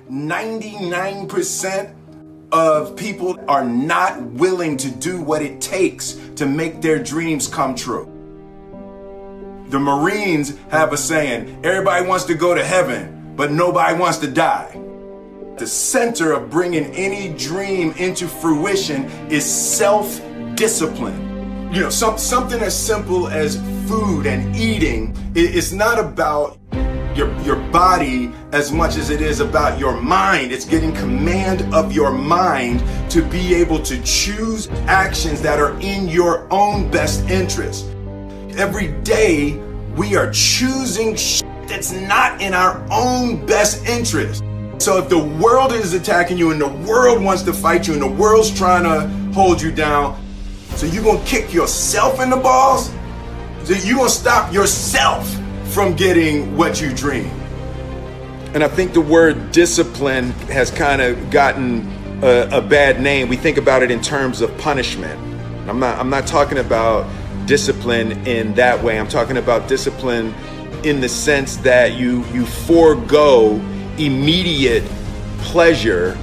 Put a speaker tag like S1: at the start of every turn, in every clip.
S1: 99% of people are not willing to do what it takes to make their dreams come true. The Marines have a saying, everybody wants to go to heaven, but nobody wants to die. The center of bringing any dream into fruition is self-discipline. You know, something as simple as food and eating. It's not about your body as much as it is about your mind. It's getting command of your mind to be able to choose actions that are in your own best interest. Every day we are choosing that's not in our own best interest. So if the world is attacking you and the world wants to fight you and the world's trying to hold you down, so you're gonna kick yourself in the balls? So you're gonna stop yourself from getting what you dream. And I think the word discipline has kind of gotten a bad name. We think about it in terms of punishment. I'm not talking about discipline in that way. I'm talking about discipline in the sense that you forego immediate pleasure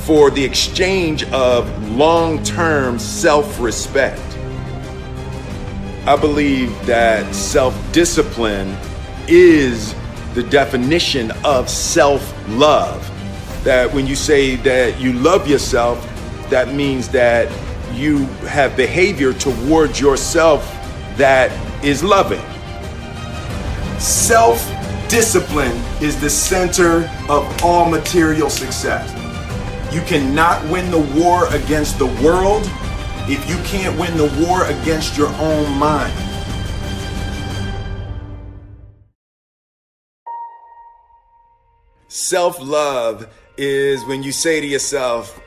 S1: for the exchange of long-term self-respect. I believe that self-discipline is the definition of self-love. That when you say that you love yourself, that means that you have behavior towards yourself that is loving. Self-discipline is the center of all material success. You cannot win the war against the world if you can't win the war against your own mind. Self-love is when you say to yourself,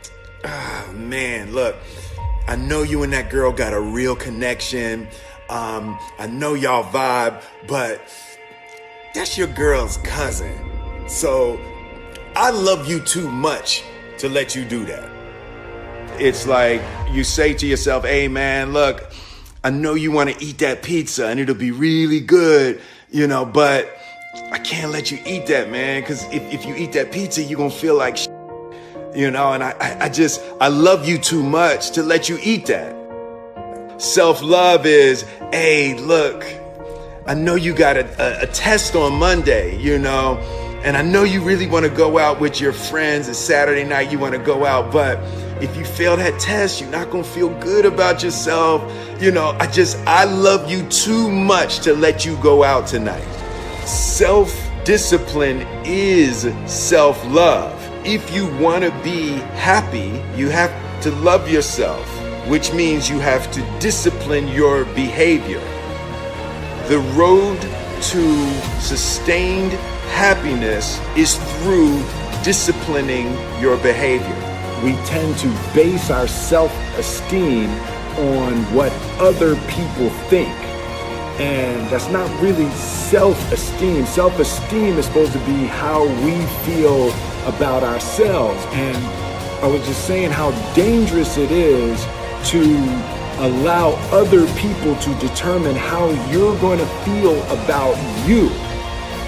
S1: oh man, look, I know you and that girl got a real connection. I know y'all vibe, but that's your girl's cousin. So I love you too much to let you do that. It's like you say to yourself, hey man, look, I know you want to eat that pizza and it'll be really good, but I can't let you eat that, man, because if you eat that pizza, you're going to feel like shit, and I love you too much to let you eat that. Self-love is, hey, look, I know you got a test on Monday, and I know you really want to go out with your friends and Saturday night you want to go out, but if you fail that test, you're not going to feel good about yourself. I love you too much to let you go out tonight. Self-discipline is self-love. If you want to be happy, you have to love yourself, which means you have to discipline your behavior. The road to sustained happiness is through disciplining your behavior.
S2: We tend to base our self-esteem on what other people think. And that's not really self-esteem. Self-esteem is supposed to be how we feel about ourselves. And I was just saying how dangerous it is to allow other people to determine how you're going to feel about you.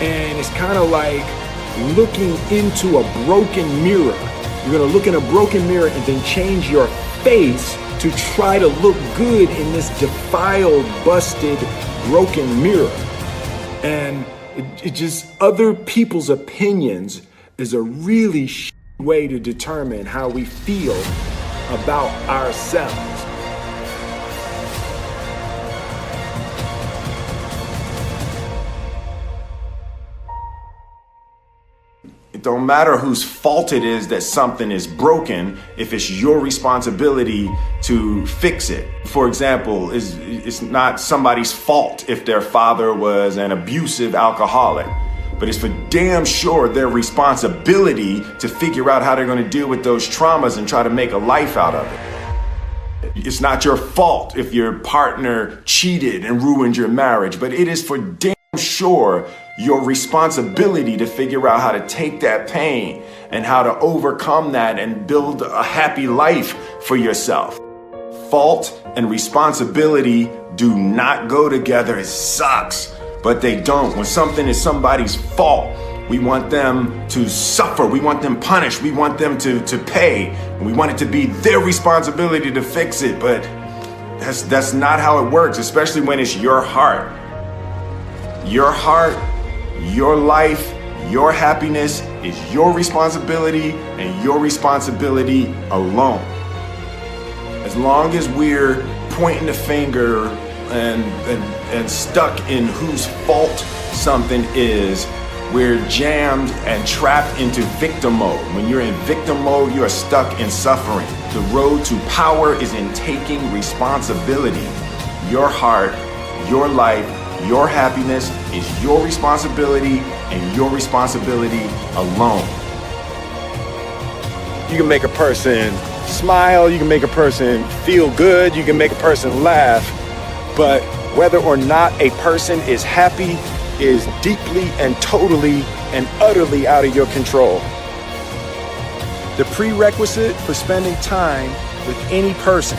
S2: And it's kind of like looking into a broken mirror. You're going to look in a broken mirror and then change your face to try to look good in this defiled, busted, broken mirror. And it just, other people's opinions is a really way to determine how we feel about ourselves.
S1: It don't matter whose fault it is that something is broken if it's your responsibility to fix it. For example, it's not somebody's fault if their father was an abusive alcoholic, but it's for damn sure their responsibility to figure out how they're going to deal with those traumas and try to make a life out of it. It's not your fault if your partner cheated and ruined your marriage, but it is for damn sure your responsibility to figure out how to take that pain and how to overcome that and build a happy life for yourself. Fault and responsibility do not go together. It sucks, but they don't. When something is somebody's fault, We want them to suffer. We want them punished. We want them to pay. And we want it to be their responsibility to fix it. But that's not how it works, especially when it's your heart. Your heart, your life, your happiness is your responsibility and your responsibility alone. As long as we're pointing the finger and stuck in whose fault something is, we're jammed and trapped into victim mode. When you're in victim mode, you are stuck in suffering. The road to power is in taking responsibility. Your heart, your life, your happiness is your responsibility and your responsibility alone.
S2: You can make a person smile, you can make a person feel good, you can make a person laugh, but whether or not a person is happy is deeply and totally and utterly out of your control. The prerequisite for spending time with any person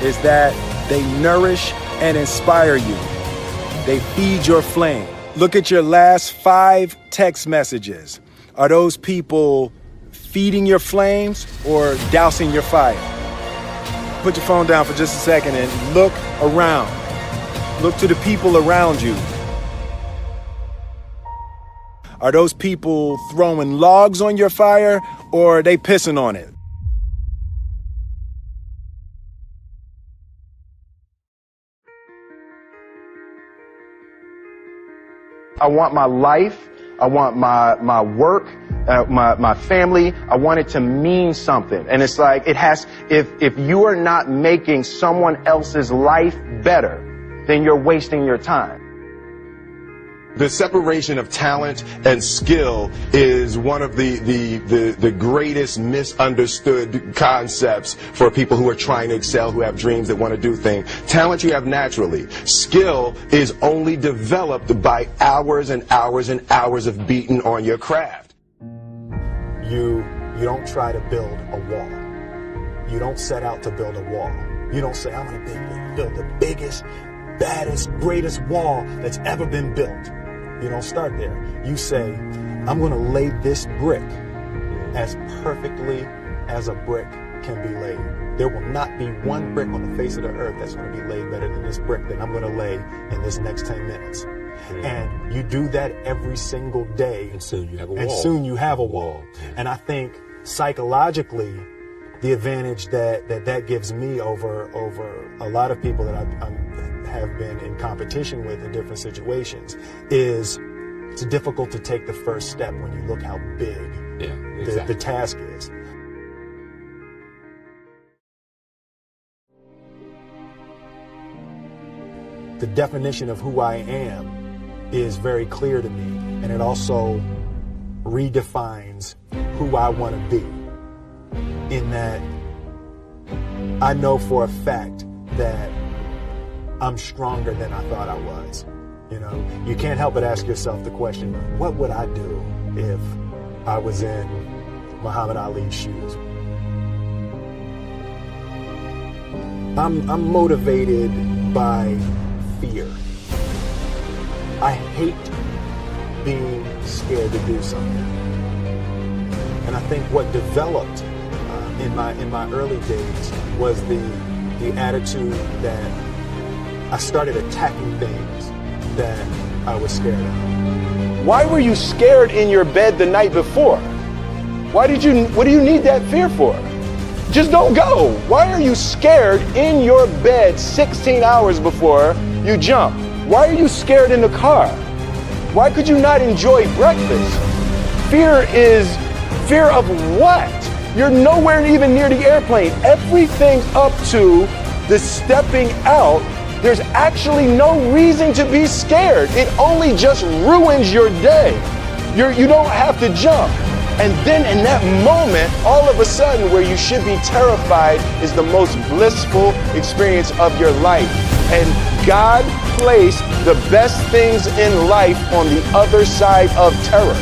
S2: is that they nourish and inspire you. They feed your flame. Look at your last 5 text messages. Are those people feeding your flames or dousing your fire? Put your phone down for just a second and look around. Look to the people around you. Are those people throwing logs on your fire or are they pissing on it? I want my life, I want my work, my family, I want it to mean something. And it's like, if you are not making someone else's life better, then you're wasting your time.
S3: The separation of talent and skill is one of the greatest misunderstood concepts for people who are trying to excel, who have dreams, that want to do things. Talent you have naturally. Skill is only developed by hours and hours and hours of beating on your craft.
S4: You don't try to build a wall. You don't set out to build a wall. You don't say, I'm going to build the biggest, baddest, greatest wall that's ever been built. You don't start there. You say, I'm going to lay this brick as perfectly as a brick can be laid. There will not be one brick on the face of the earth that's going to be laid better than this brick that I'm going to lay in this next 10 minutes. And you do that every single day.
S5: And soon you have a wall.
S4: And soon you have a wall. And I think psychologically, the advantage that gives me over a lot of people that I have been in competition with in different situations is it's difficult to take the first step when you look how big the task is. The definition of who I am is very clear to me, and it also redefines who I want to be, in that I know for a fact that I'm stronger than I thought I was. You know, you can't help but ask yourself the question, what would I do if I was in Muhammad Ali's shoes? I'm motivated by fear. I hate being scared to do something. And I think what developed in my early days was the attitude that I started attacking things that I was scared of.
S2: Why were you scared in your bed the night before? What do you need that fear for? Just don't go. Why are you scared in your bed 16 hours before you jump? Why are you scared in the car? Why could you not enjoy breakfast? Fear of what? You're nowhere even near the airplane. Everything up to the stepping out, there's actually no reason to be scared. It only just ruins your day. You don't have to jump. And then in that moment, all of a sudden, where you should be terrified is the most blissful experience of your life. And God placed the best things in life on the other side of terror.